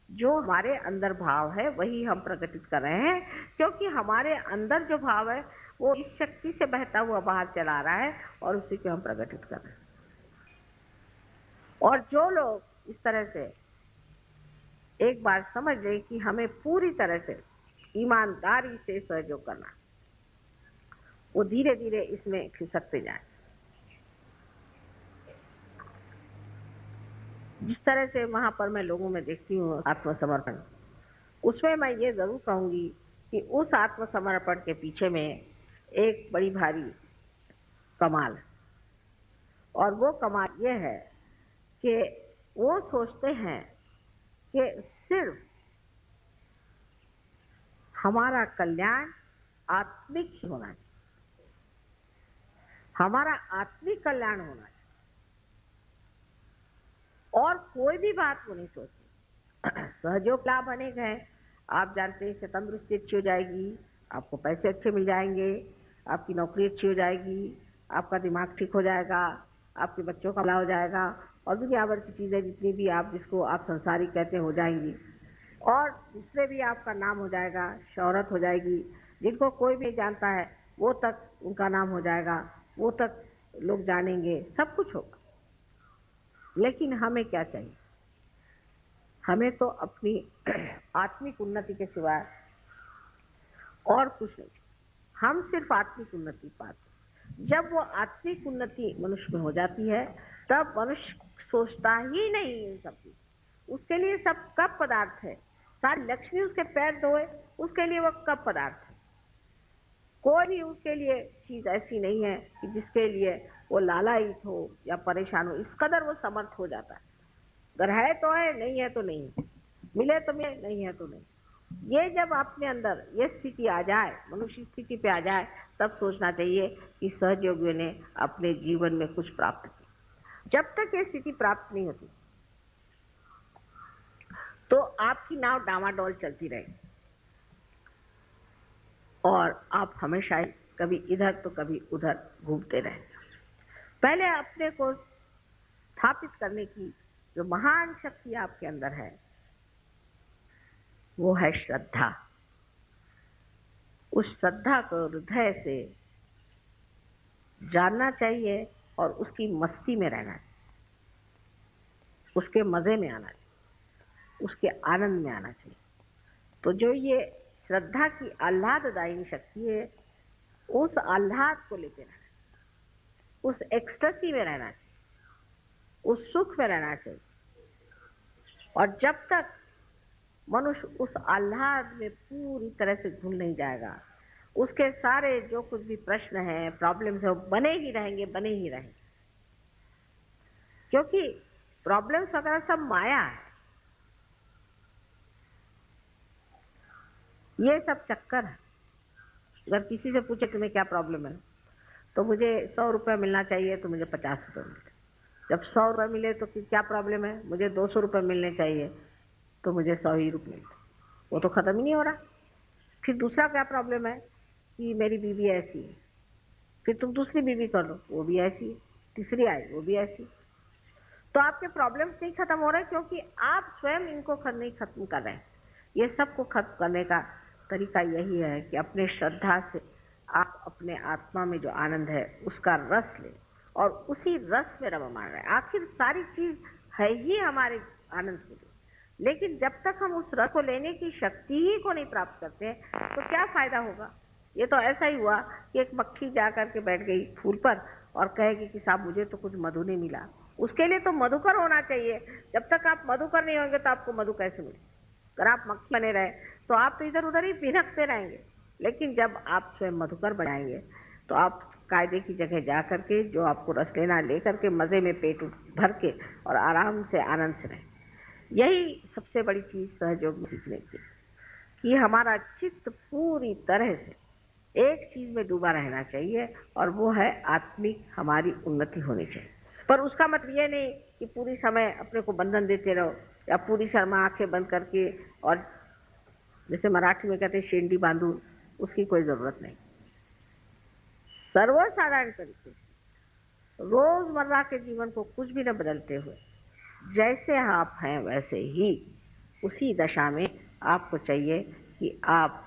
जो हमारे अंदर भाव है वही हम प्रकटित कर रहे हैं, क्योंकि हमारे अंदर जो भाव है वो इस शक्ति से बहता हुआ बाहर चला रहा है, और उसी को हम प्रकटित कर रहे हैं। और जो लोग इस तरह से एक बार समझ लें कि हमें पूरी तरह से ईमानदारी से सहयोग करना, वो धीरे धीरे इसमें खिसकते जाए। जिस तरह से वहां पर मैं लोगों में देखती हूँ आत्मसमर्पण, उसमें मैं ये जरूर कहूंगी कि उस आत्मसमर्पण के पीछे में एक बड़ी भारी कमाल है, और वो कमाल ये है कि वो सोचते हैं कि सिर्फ हमारा कल्याण आत्मिक ही होना चाहिए, हमारा आत्मिक कल्याण होना चाहिए, और कोई भी बात वो नहीं सोचते। सहयोग लाभ अनेक है, आप जानते हैं, तंदुरुस्ती अच्छी हो जाएगी, आपको पैसे अच्छे मिल जाएंगे, आपकी नौकरी अच्छी हो जाएगी, आपका दिमाग ठीक हो जाएगा, आपके बच्चों का भला हो जाएगा, और दुनिया भर की चीज़ें जितनी भी आप जिसको आप संसारिक कहते हो जाएंगी, और दूसरे भी आपका नाम हो जाएगा, शोहरत हो जाएगी, जिनको कोई भी जानता है वो तक उनका नाम हो जाएगा, वो तक लोग जानेंगे, सब कुछ होगा। लेकिन हमें क्या चाहिए? हमें तो अपनी आत्मिक उन्नति के सिवाय और कुछ नहीं। हम सिर्फ आत्मिक उन्नति पाते। जब वो आत्मिक उन्नति मनुष्य में हो जाती है तब मनुष्य सोचता ही नहीं इन सब की। उसके लिए सब कप पदार्थ है। सारी लक्ष्मी उसके पैर धोए, उसके लिए वो कप पदार्थ है। कोई भी उसके लिए चीज ऐसी नहीं है कि जिसके लिए वो लालायित हो या परेशान हो। इस कदर वो समर्थ हो जाता है। अगर है तो है, नहीं है तो नहीं, मिले तो मिले, नहीं है तो नहीं। ये जब अपने अंदर ये स्थिति आ जाए, मनुष्य स्थिति पे आ जाए, तब सोचना चाहिए कि सहयोगियों ने अपने जीवन में कुछ प्राप्त किया। जब तक ये स्थिति प्राप्त नहीं होती तो आपकी नाव डामाडोल चलती रहेगी और आप हमेशा ही कभी इधर तो कभी उधर घूमते रहेंगे। पहले अपने को स्थापित करने की जो महान शक्ति आपके अंदर है वो है श्रद्धा। उस श्रद्धा को हृदय से जानना चाहिए और उसकी मस्ती में रहना चाहिए, उसके मजे में आना चाहिए, उसके आनंद में आना चाहिए। तो जो ये श्रद्धा की आह्लाददायिनी शक्ति है, उस आह्लाद को लेते रहना चाहिए, उस एक्सटेसी में रहना चाहिए, उस सुख में रहना चाहिए। और जब तक मनुष्य उस आह्लाद में पूरी तरह से घुल नहीं जाएगा, उसके सारे जो कुछ भी प्रश्न हैं, प्रॉब्लम्स है, वो बने ही रहेंगे, बने ही रहेंगे। क्योंकि प्रॉब्लम्स वगैरह सब माया है, ये सब चक्कर है। अगर किसी से पूछे तुम्हें क्या प्रॉब्लम है, तो मुझे 100 रुपये मिलना चाहिए, तो मुझे 50 रुपये मिलते। जब 100 रुपये मिले तो क्या प्रॉब्लम है, मुझे 200 रुपये मिलने चाहिए, तो मुझे 100 ही रुपये मिलते। वो तो खत्म ही नहीं हो रहा। फिर दूसरा क्या प्रॉब्लम है कि मेरी बीवी ऐसी है, फिर तुम दूसरी बीवी कर लो, वो भी ऐसी है, तीसरी आई वो भी ऐसी। तो आपके प्रॉब्लम्स नहीं खत्म हो रहे क्योंकि आप स्वयं इनको नहीं खत्म कर रहे हैं। ये सबको खत्म करने का तरीका यही है कि अपने श्रद्धा से आप अपने आत्मा में जो आनंद है उसका रस लें और उसी रस में रममान रहे। आखिर सारी चीज है ही हमारे आनंद के लिए, लेकिन जब तक हम उस रस को लेने की शक्ति ही को नहीं प्राप्त करते तो क्या फायदा होगा। ये तो ऐसा ही हुआ कि एक मक्खी जा करके बैठ गई फूल पर और कहेगी कि साहब मुझे तो कुछ मधु नहीं मिला। उसके लिए तो मधुकर होना चाहिए। जब तक आप मधुकर नहीं होंगे तो आपको मधु कैसे मिले? अगर आप मक्खी बने रहे तो आप तो इधर उधर ही भिनकते रहेंगे। लेकिन जब आप स्वयं मधुकर बनाएंगे तो आप कायदे की जगह जा करके जो आपको रस लेना ले करके मजे में पेट भर के और आराम से आनंद से रहें। यही सबसे बड़ी चीज सहयोग में सीखने की कि हमारा चित्त पूरी तरह से एक चीज में डूबा रहना चाहिए और वो है आत्मिक हमारी उन्नति होनी चाहिए। पर उसका मतलब ये नहीं कि पूरी समय अपने को बंधन देते रहो या पूरी शर्मा आंखें बंद करके और जैसे मराठी में कहते हैं शेंडी बांधू, उसकी कोई जरूरत नहीं। सर्वसाधारण तरीके से रोजमर्रा के जीवन को कुछ भी न बदलते हुए जैसे आप हैं वैसे ही उसी दशा में आपको चाहिए कि आप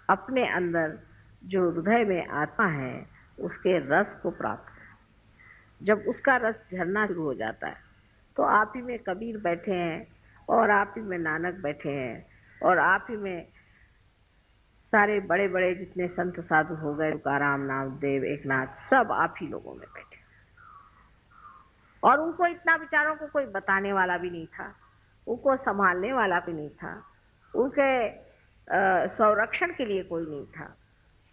अपने अंदर जो हृदय में आत्मा है उसके रस को प्राप्त करें। जब उसका रस झरना शुरू हो जाता है तो आप ही में कबीर बैठे हैं और आप ही में नानक बैठे हैं और आप ही में सारे बड़े बड़े जितने संत साधु हो गए, तुकाराम, नामदेव, एकनाथ, सब आप ही लोगों में बैठे। और उनको इतना विचारों को कोई बताने वाला भी नहीं था, उनको संभालने वाला भी नहीं था, उनके संरक्षण के लिए कोई नहीं था।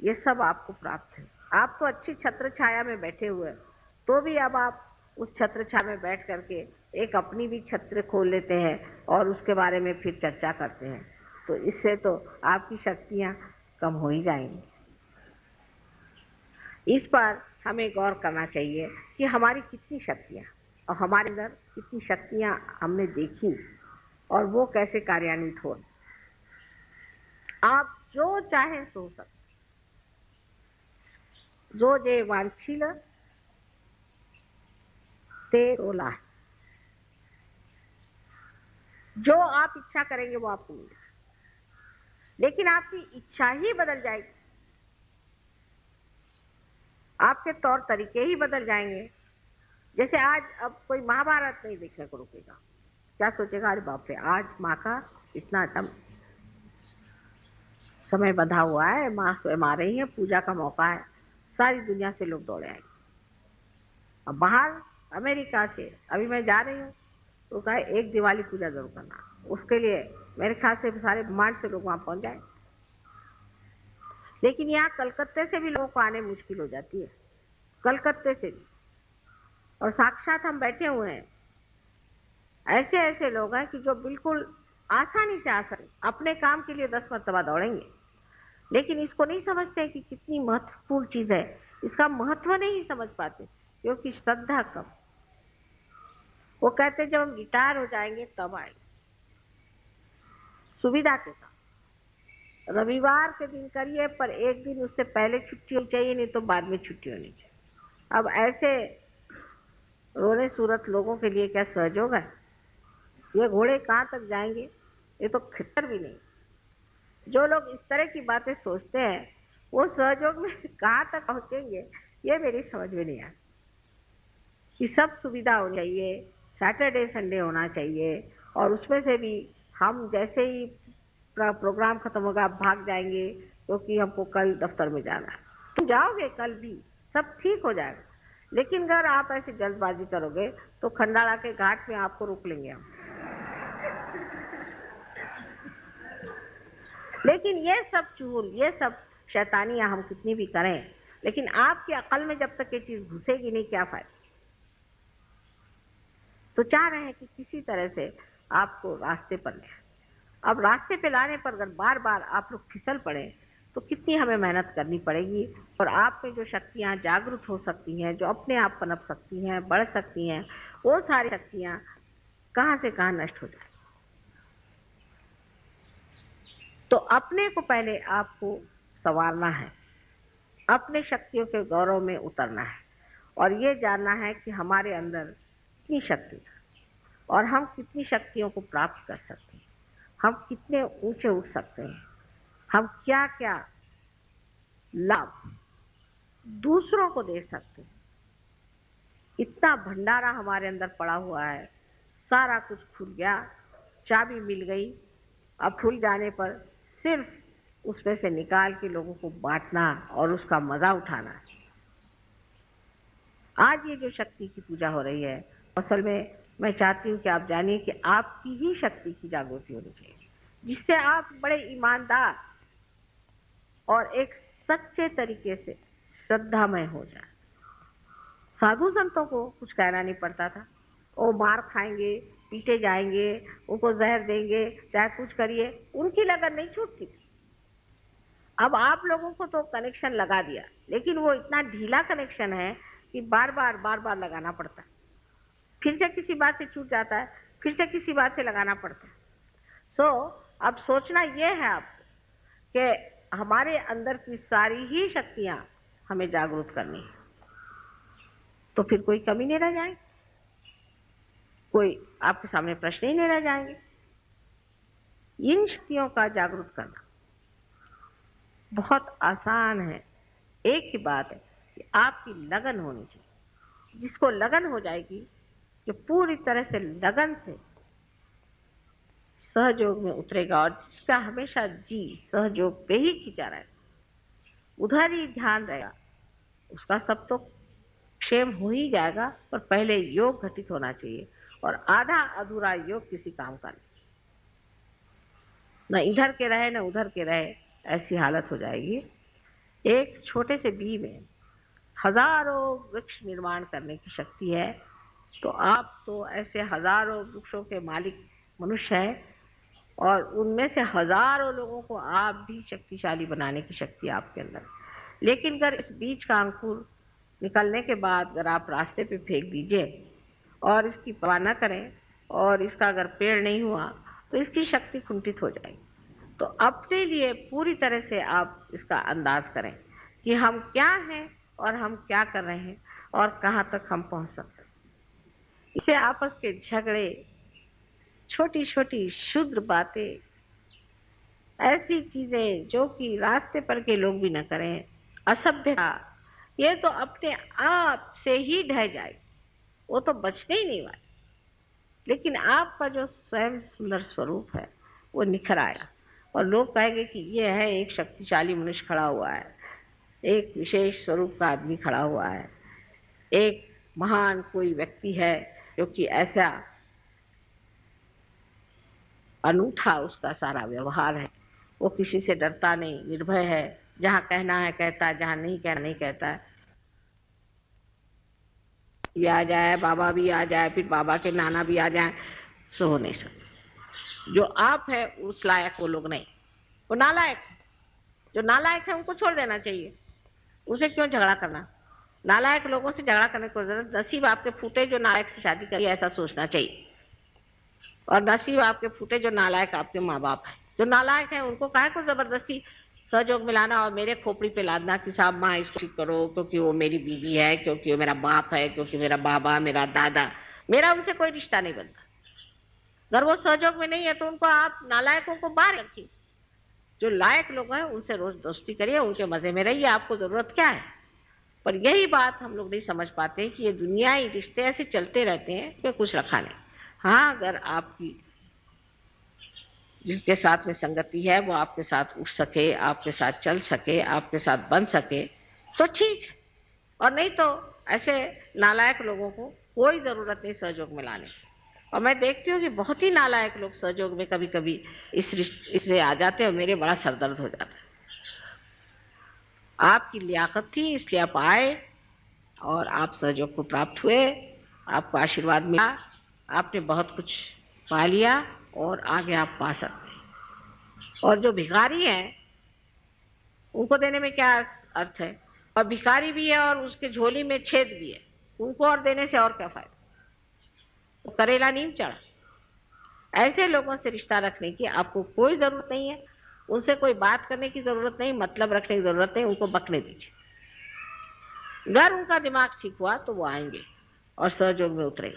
ये सब आपको प्राप्त है। आप तो अच्छी छत्र छाया में बैठे हुए, तो भी अब आप उस छत्र छाया में बैठ करके एक अपनी भी छत्र खोल लेते हैं और उसके बारे में फिर चर्चा करते हैं, तो इससे तो आपकी शक्तियां कम हो ही जाएंगी। इस पर हमें गौर करना चाहिए कि हमारी कितनी शक्तियां और हमारे अंदर कितनी शक्तियां हमने देखी और वो कैसे कार्यान्वित हो। आप जो चाहे सो सकते। जो जे वांछील ते रोला, जो आप इच्छा करेंगे वो आपको मिलेगा, लेकिन आपकी इच्छा ही बदल जाएगी, आपके तौर तरीके ही बदल जाएंगे। जैसे आज अब कोई महाभारत नहीं देखने को रुकेगा, क्या सोचेगा, अरे बाप रे, आज माँ का इतना समय बंधा हुआ है, माँ स्वयं आ रही है, पूजा का मौका है, सारी दुनिया से लोग दौड़े आएंगे। अब बाहर अमेरिका से अभी मैं जा रही हूँ तो कहा एक दिवाली पूजा जरूर करना, उसके लिए मेरे ख्याल से सारे ब्रह्मांड से लोग वहां पहुंच जाए। लेकिन यहाँ कलकत्ते से भी लोगों को आने मुश्किल हो जाती है, कलकत्ते से भी। और साक्षात हम बैठे हुए हैं, ऐसे ऐसे लोग हैं कि जो बिल्कुल आसानी से आ सकते, अपने काम के लिए 10 मरतबा दौड़ेंगे, लेकिन इसको नहीं समझते कि कितनी महत्वपूर्ण चीज है, इसका महत्व नहीं समझ पाते, क्योंकि श्रद्धा कम। वो कहते जब हम रिटायर हो जाएंगे तब आएंगे, सुविधा के साथ। रविवार के दिन करिए, पर एक दिन उससे पहले छुट्टी होनी चाहिए, नहीं तो बाद में छुट्टी होनी चाहिए। अब ऐसे रोने सूरत लोगों के लिए क्या सहयोग है? ये घोड़े कहाँ तक जाएंगे, ये तो खितर भी नहीं। जो लोग इस तरह की बातें सोचते हैं वो सहयोग में कहाँ तक पहुंचेंगे, ये मेरी समझ में नहीं आती। कि सब सुविधा होनी चाहिए, सैटरडे संडे होना चाहिए, और उसमें से भी हम जैसे ही प्रोग्राम खत्म होगा आप भाग जाएंगे, क्योंकि हमको कल दफ्तर में जाना है। तुम जाओगे कल भी, सब ठीक हो जाएगा, लेकिन अगर आप ऐसे जल्दबाजी करोगे तो खंडाला के घाट में आपको रोक लेंगे हम। लेकिन ये सब चूल, ये सब शैतानियां हम कितनी भी करें, लेकिन आपकी अकल में जब तक ये चीज घुसेगी नहीं, क्या फायदा। तो चाह रहे हैं कि किसी तरह से आपको रास्ते पर ले। अब रास्ते पे लाने पर अगर बार बार आप लोग फिसल पड़े तो कितनी हमें मेहनत करनी पड़ेगी, और आप में जो शक्तियां जागृत हो सकती हैं, जो अपने आप पनप सकती हैं, बढ़ सकती हैं, वो सारी शक्तियां कहां से कहां नष्ट हो जाए। तो अपने को पहले आपको संवारना है, अपने शक्तियों के गौरव में उतरना है, और ये जानना है कि हमारे अंदर कितनी शक्ति है और हम कितनी शक्तियों को प्राप्त कर सकते हैं, हम कितने ऊंचे उठ सकते हैं, हम क्या क्या लाभ दूसरों को दे सकते हैं। इतना भंडारा हमारे अंदर पड़ा हुआ है, सारा कुछ खुल गया, चाबी मिल गई, अब खुल जाने पर सिर्फ उसमें से निकाल के लोगों को बांटना और उसका मजा उठाना। आज ये जो शक्ति की पूजा हो रही है, असल में मैं चाहती हूँ कि आप जानिए कि आपकी ही शक्ति की जागृति होनी चाहिए, जिससे आप बड़े ईमानदार और एक सच्चे तरीके से श्रद्धामय हो जाए। साधु संतों को कुछ कहना नहीं पड़ता था, वो मार खाएंगे, पीटे जाएंगे, उनको जहर देंगे, चाहे कुछ करिए, उनकी लगन नहीं छूटती। अब आप लोगों को तो कनेक्शन लगा दिया, लेकिन वो इतना ढीला कनेक्शन है कि बार बार लगाना पड़ता है, फिर से किसी बात से छूट जाता है, फिर से किसी बात से लगाना पड़ता है। सो अब सोचना ये है आपको कि हमारे अंदर की सारी ही शक्तियां हमें जागरूक करनी है, तो फिर कोई कमी नहीं रह जाएगी, कोई आपके सामने प्रश्न ही नहीं रह जाएंगे। इन शक्तियों का जागरूक करना बहुत आसान है। एक ही बात है कि आपकी लगन होनी चाहिए। जिसको लगन हो जाएगी, जो पूरी तरह से लगन से सहयोग में उतरेगा, और जिसका हमेशा जी सहयोग पे ही खींचा रहेगा, उधर ही ध्यान रहेगा, उसका सब तो क्षेम हो ही जाएगा। पर पहले योग घटित होना चाहिए, और आधा अधूरा योग किसी काम का नहीं, न इधर के रहे न उधर के रहे, ऐसी हालत हो जाएगी। एक छोटे से बी में हजारों वृक्ष निर्माण करने की शक्ति है, तो आप तो ऐसे हजारों वृक्षों के मालिक मनुष्य हैं, और उनमें से हजारों लोगों को आप भी शक्तिशाली बनाने की शक्ति आपके अंदर है। लेकिन अगर इस बीज का अंकुर निकलने के बाद अगर आप रास्ते पे फेंक दीजिए और इसकी परवाह न करें, और इसका अगर पेड़ नहीं हुआ, तो इसकी शक्ति कुंठित हो जाएगी। तो अपने लिए पूरी तरह से आप इसका अंदाज करें कि हम क्या हैं और हम क्या कर रहे हैं और कहाँ तक हम पहुंच सकते हैं। इसे आपस के झगड़े, छोटी छोटी क्षुद्र बातें, ऐसी चीजें जो कि रास्ते पर के लोग भी न करें, असभ्यता, ये तो अपने आप से ही ढह जाए, वो तो बचने ही नहीं वाले। लेकिन आपका जो स्वयं सुंदर स्वरूप है वो निखर आएगा और लोग कहेंगे कि ये है एक शक्तिशाली मनुष्य खड़ा हुआ है, एक विशेष स्वरूप का आदमी खड़ा हुआ है, एक महान कोई व्यक्ति है जो कि ऐसा अनूठा उसका सारा व्यवहार है, वो किसी से डरता नहीं, निर्भय है, जहाँ कहना है कहता है, जहाँ नहीं कहना नहीं कहता है। भी आ जाए, बाबा भी आ जाए, फिर बाबा के नाना भी आ जाए, सो हो नहीं सकता। जो आप है उस लायक वो लोग नहीं, वो नालायक। जो नालायक है उनको छोड़ देना चाहिए, उसे क्यों झगड़ा करना। नालायक लोगों से झगड़ा करने की जरूरत, नसीब आपके फूटे जो नालायक से शादी करी, ऐसा सोचना चाहिए। और नसीब आपके फूटे जो नालायक आपके माँ बाप है। जो नालायक है उनको काहे को जबरदस्ती सहयोग मिलाना और मेरे खोपड़ी पे लादना कि साहब माँ इसको ठीक करो, क्योंकि वो मेरी बीवी है, क्योंकि वो मेरा बाप है, क्योंकि मेरा बाबा, मेरा दादा। मेरा उनसे कोई रिश्ता नहीं बनता। अगर वो सहयोग में नहीं है तो उनको आप नालायकों को बाहर रखिए। जो लायक लोग हैं उनसे रोज दोस्ती करिए, उनके मजे में रहिए, आपको जरूरत क्या है। पर यही बात हम लोग नहीं समझ पाते कि ये दुनियाई रिश्ते ऐसे चलते रहते हैं कि कुछ रखा नहीं। हाँ, अगर आपकी जिसके साथ में संगति है वो आपके साथ उठ सके, आपके साथ चल सके, आपके साथ बन सके तो ठीक है, और नहीं तो ऐसे नालायक लोगों को कोई जरूरत नहीं सहयोग में लाने। और मैं देखती हूँ कि बहुत ही नालायक लोग सहयोग में कभी कभी इससे आ जाते हैं और मेरे बड़ा सरदर्द हो जाता है। आपकी लियाकत थी इसलिए आप आए और आप सहयोग को प्राप्त हुए, आपको आशीर्वाद मिला, आपने बहुत कुछ पा लिया और आगे आप पा सकते हैं। और जो भिखारी हैं उनको देने में क्या अर्थ है। और भिखारी भी है और उसके झोली में छेद भी है, उनको और देने से और क्या फायदा। तो करेला नीम चढ़ा। ऐसे लोगों से रिश्ता रखने की आपको कोई जरूरत नहीं है, उनसे कोई बात करने की जरूरत नहीं, मतलब रखने की जरूरत नहीं, उनको बकने दीजिए। अगर उनका दिमाग ठीक हुआ तो वो आएंगे और सहयोग में उतरेंगे,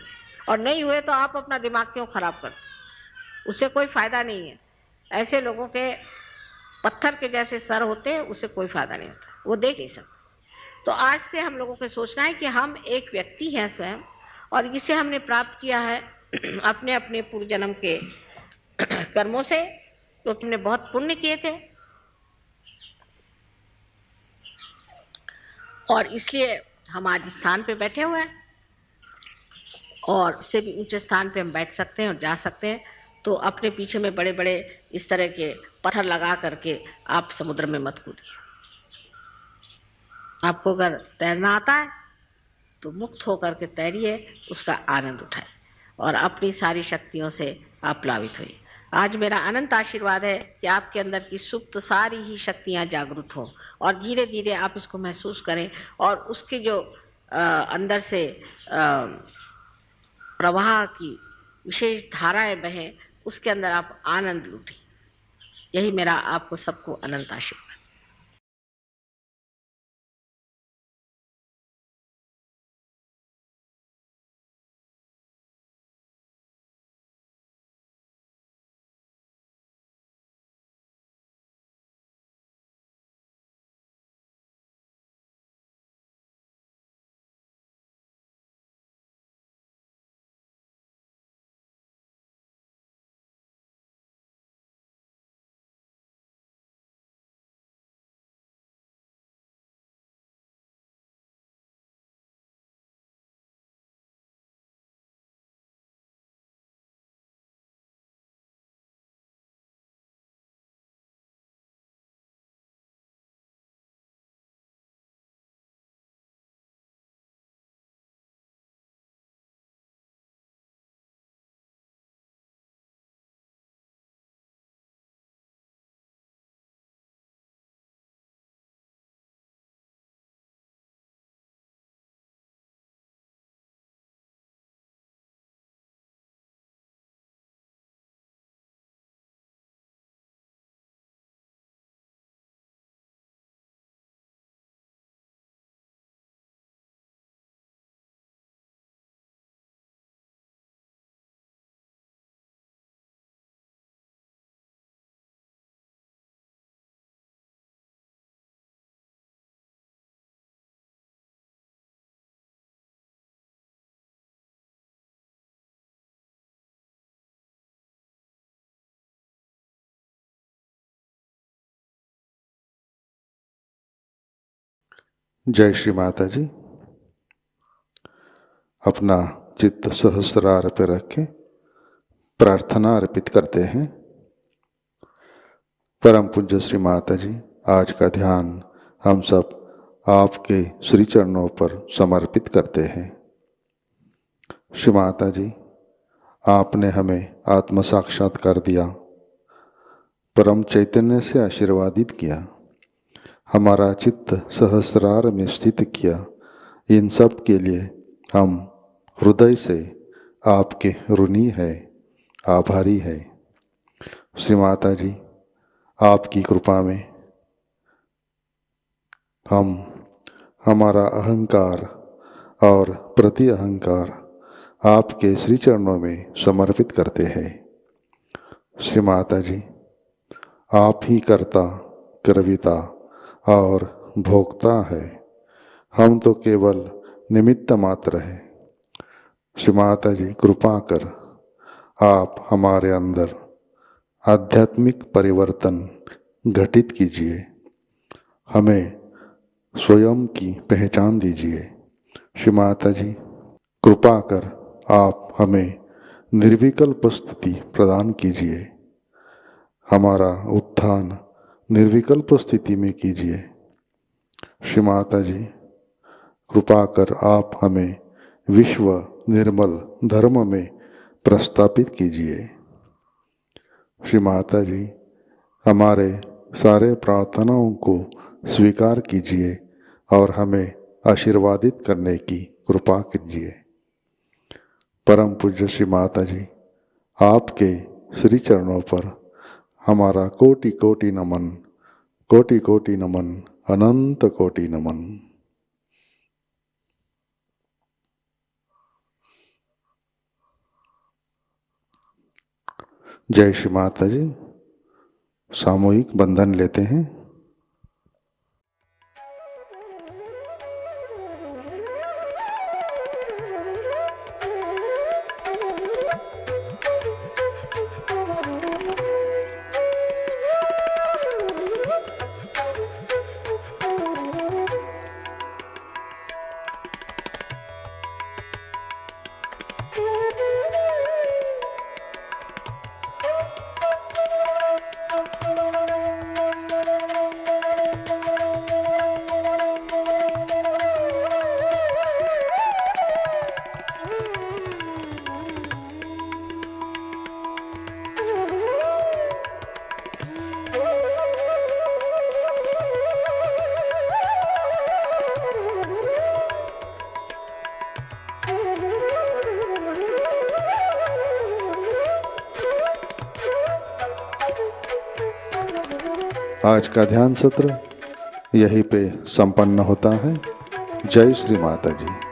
और नहीं हुए तो आप अपना दिमाग क्यों खराब करते, उससे कोई फायदा नहीं है। ऐसे लोगों के पत्थर के जैसे सर होते हैं, उससे कोई फायदा नहीं होता, वो देख नहीं सकते। तो आज से हम लोगों को सोचना है कि हम एक व्यक्ति हैं स्वयं, और इसे हमने प्राप्त किया है अपने अपने पूर्व जन्म के कर्मों से, तो तुमने बहुत पुण्य किए थे और इसलिए हम आज स्थान पे बैठे हुए हैं, और इससे भी ऊंचे स्थान पे हम बैठ सकते हैं और जा सकते हैं। तो अपने पीछे में बड़े बड़े इस तरह के पत्थर लगा करके आप समुद्र में मत कूदिए। आपको अगर तैरना आता है तो मुक्त होकर के तैरिए, उसका आनंद उठाए और अपनी सारी शक्तियों से आप प्लावित होइए। आज मेरा अनंत आशीर्वाद है कि आपके अंदर की सुप्त सारी ही शक्तियां जागृत हो और धीरे धीरे आप इसको महसूस करें, और उसके जो अंदर से प्रवाह की विशेष धाराएं बहें, उसके अंदर आप आनंद लूटें। यही मेरा आपको सबको अनंत आशीर्वाद। जय श्री माता जी। अपना चित्त सहस्रार पे रखें, प्रार्थना अर्पित करते हैं। परम पूज्य श्री माता जी, आज का ध्यान हम सब आपके श्री चरणों पर समर्पित करते हैं। श्री माता जी, आपने हमें आत्म साक्षात्कार दिया, परम चैतन्य से आशीर्वादित किया, हमारा चित्त सहस्रार में स्थित किया। इन सब के लिए हम हृदय से आपके ऋणी है, आभारी है। श्री माता जी, आपकी कृपा में हम हमारा अहंकार और प्रति अहंकार आपके श्री चरणों में समर्पित करते हैं। श्री माता जी, आप ही कर्ता, कर्विता और भोक्ता है, हम तो केवल निमित्त मात्र हैं। श्री माता जी, कृपा कर आप हमारे अंदर आध्यात्मिक परिवर्तन घटित कीजिए, हमें स्वयं की पहचान दीजिए। श्री माता जी, कृपा कर आप हमें निर्विकल्प स्थिति प्रदान कीजिए, हमारा उत्थान निर्विकल्प स्थिति में कीजिए। श्री माता जी, कृपा कर आप हमें विश्व निर्मल धर्म में प्रस्थापित कीजिए। श्री माता जी, हमारे सारे प्रार्थनाओं को स्वीकार कीजिए और हमें आशीर्वादित करने की कृपा कीजिए। परम पूज्य श्री माता जी, आपके श्री चरणों पर हमारा कोटि कोटि नमन, कोटि कोटि नमन, अनंत कोटि नमन। जय श्री माता जी। सामूहिक बंधन लेते हैं। आज का ध्यान सत्र यहीं पे संपन्न होता है। जय श्री माता जी।